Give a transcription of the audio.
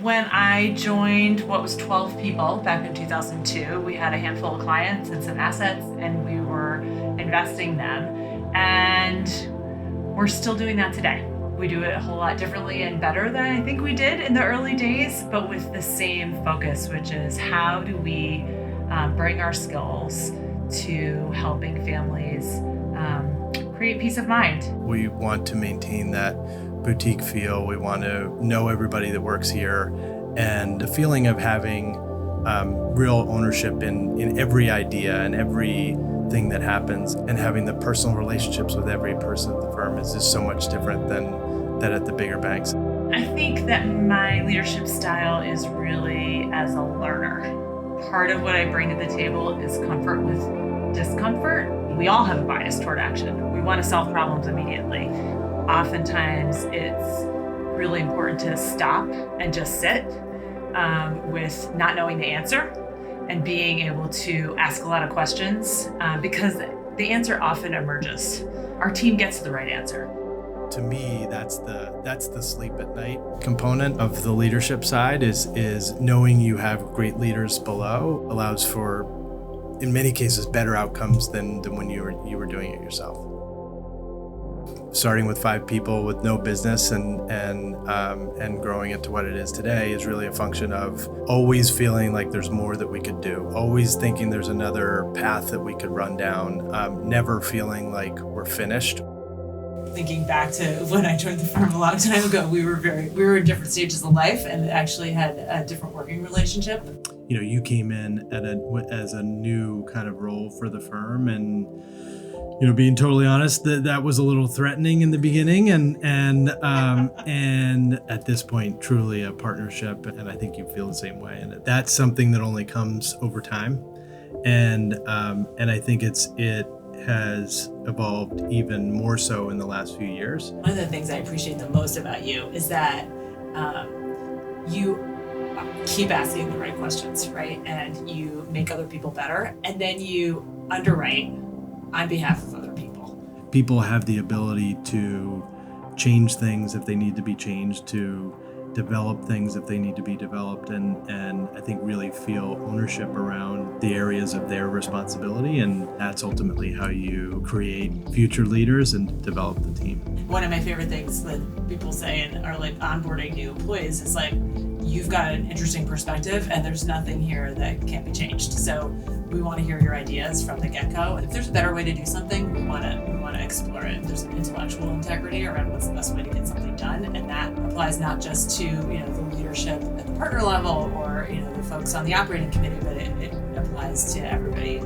When I joined what was 12 people back in 2002, we had a handful of clients and some assets, and we were investing them. And we're still doing that today. We do it a whole lot differently and better than I think we did in the early days, but with the same focus, which is how do we bring our skills to helping families create peace of mind. We want to maintain that boutique feel. We want to know everybody that works here, and the feeling of having real ownership in every idea and everything that happens, and having the personal relationships with every person at the firm is just so much different than at the bigger banks. I think that my leadership style is really as a learner. Part of what I bring to the table is comfort with discomfort. We all have a bias toward action. We want to solve problems immediately. Oftentimes it's really important to stop and just sit with not knowing the answer and being able to ask a lot of questions because the answer often emerges. Our team gets the right answer. To me, that's the sleep at night component of the leadership side is knowing you have great leaders below allows for, in many cases, better outcomes than when you were doing it yourself. Starting with 5 people with no business and growing it to what it is today is really a function of always feeling like there's more that we could do, always thinking there's another path that we could run down, never feeling like we're finished. Thinking back to when I joined the firm a long time ago, we were in different stages of life and actually had a different working relationship. You know, you came in as a new kind of role for the firm, and you know, being totally honest, that was a little threatening in the beginning, and at this point, truly a partnership, and I think you feel the same way. And that's something that only comes over time, and I think it has evolved even more so in the last few years. One of the things I appreciate the most about you is that you keep asking the right questions, right? And you make other people better, and then you underwrite on behalf of other people. People have the ability to change things if they need to be changed, to develop things if they need to be developed, and I think really feel ownership around the areas of their responsibility, and that's ultimately how you create future leaders and develop the team. One of my favorite things that people say and are like onboarding new employees is like, you've got an interesting perspective and there's nothing here that can't be changed. So we want to hear your ideas from the get-go. If there's a better way to do something, we want to explore it. There's an intellectual integrity around what's the best way to get something done, and that applies not just to the leadership at the partner level or the folks on the operating committee, but it applies to everybody